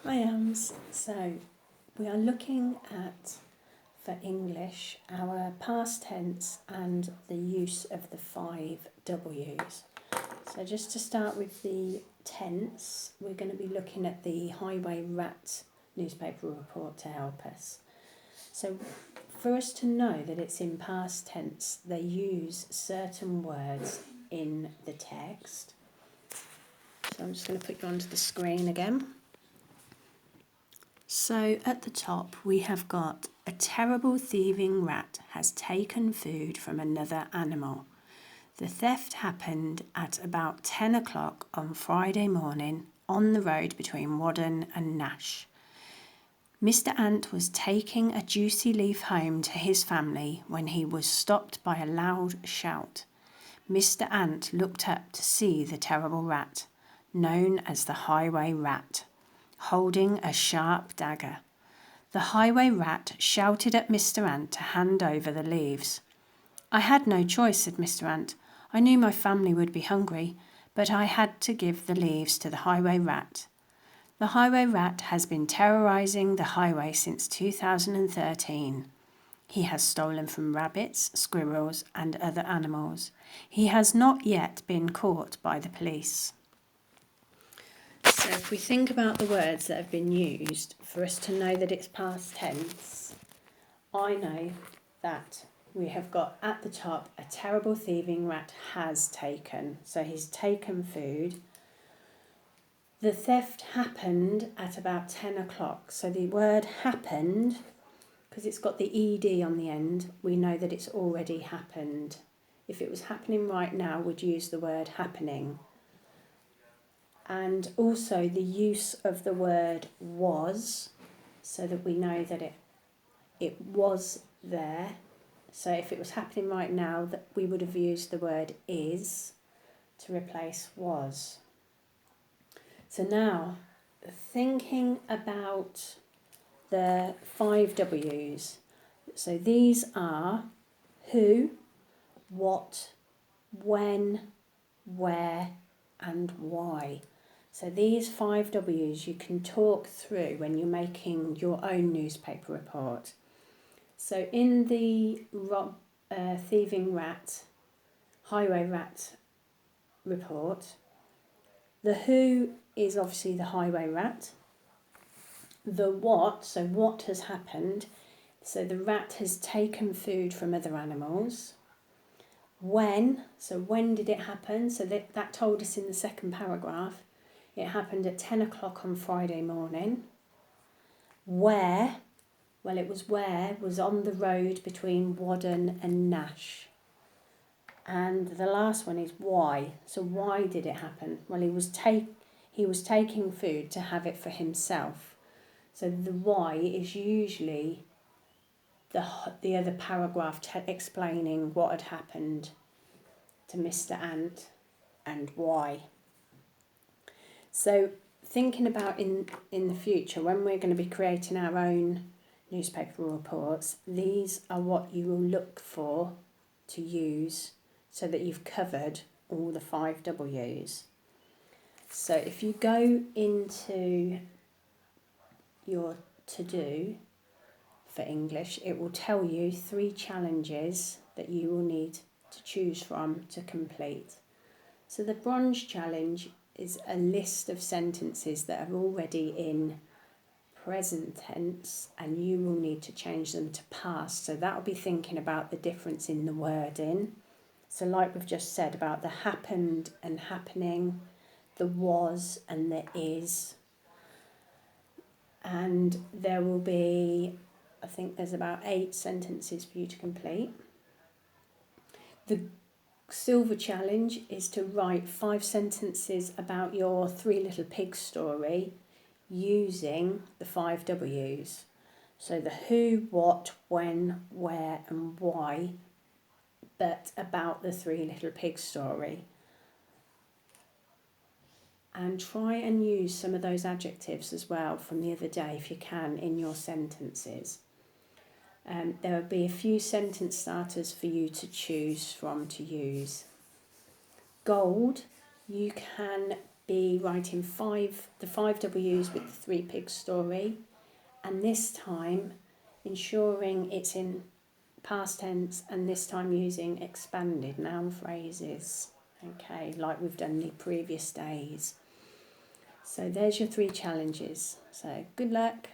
Hi, so we are looking at, for English, our past tense and the use of the 5 W's. So just to start with the tense, we're going to be looking at the Highway Rat newspaper report to help us. So for us to know that it's in past tense, they use certain words in the text. So I'm just going to put you onto the screen again. So at the top we have got a terrible thieving rat has taken food from another animal. The theft happened at about 10 o'clock on Friday morning on the road between Whaddon and Nash. Mr. Ant was taking a juicy leaf home to his family when he was stopped by a loud shout. Mr. Ant looked up to see the terrible rat, known as the Highway Rat, holding a sharp dagger. The Highway Rat shouted at Mr. Ant to hand over the leaves. I had no choice, said Mr. Ant. I knew my family would be hungry, but I had to give the leaves to the Highway Rat. The Highway Rat has been terrorising the highway since 2013. He has stolen from rabbits, squirrels, and other animals. He has not yet been caught by the police. So if we think about the words that have been used for us to know that it's past tense, I know that we have got at the top, a terrible thieving rat has taken. So he's taken food. The theft happened at about 10 o'clock. So the word happened, because it's got the ed on the end, we know that it's already happened. If it was happening right now, we'd use the word happening. And also the use of the word was, so that we know that it was there. So if it was happening right now, that we would have used the word is to replace was. So now, thinking about the 5 W's. So these are who, what, when, where, and why. So these 5 W's you can talk through when you're making your own newspaper report. So in the thieving rat, highway rat report, the who is obviously the highway rat. The what, so what has happened, so the rat has taken food from other animals. When, so when did it happen? So that told us in the second paragraph. It happened at 10 o'clock on Friday morning. Where, well it was on the road between Whaddon and Nash. And the last one is why. So why did it happen? Well, he was taking food to have it for himself. So the why is usually the other paragraph explaining what had happened to Mr. Ant and why. So thinking about in the future, when we're going to be creating our own newspaper reports, these are what you will look for to use so that you've covered all the 5 W's. So if you go into your to-do for English, it will tell you 3 challenges that you will need to choose from to complete. So the bronze challenge is a list of sentences that are already in present tense and you will need to change them to past. So that will be thinking about the difference in the wording. So like we've just said about the happened and happening, the was and the is. And there will be, I think there's about 8 sentences for you to complete. The silver challenge is to write 5 sentences about your 3 Little Pigs story using the 5 W's. So the who, what, when, where and why, but about the 3 Little Pigs story. And try and use some of those adjectives as well from the other day if you can in your sentences. There will be a few sentence starters for you to choose from to use. Gold, you can be writing the 5 W's with the 3 pigs story, and this time ensuring it's in past tense, and this time using expanded noun phrases, okay, like we've done the previous days. So there's your 3 challenges. So good luck.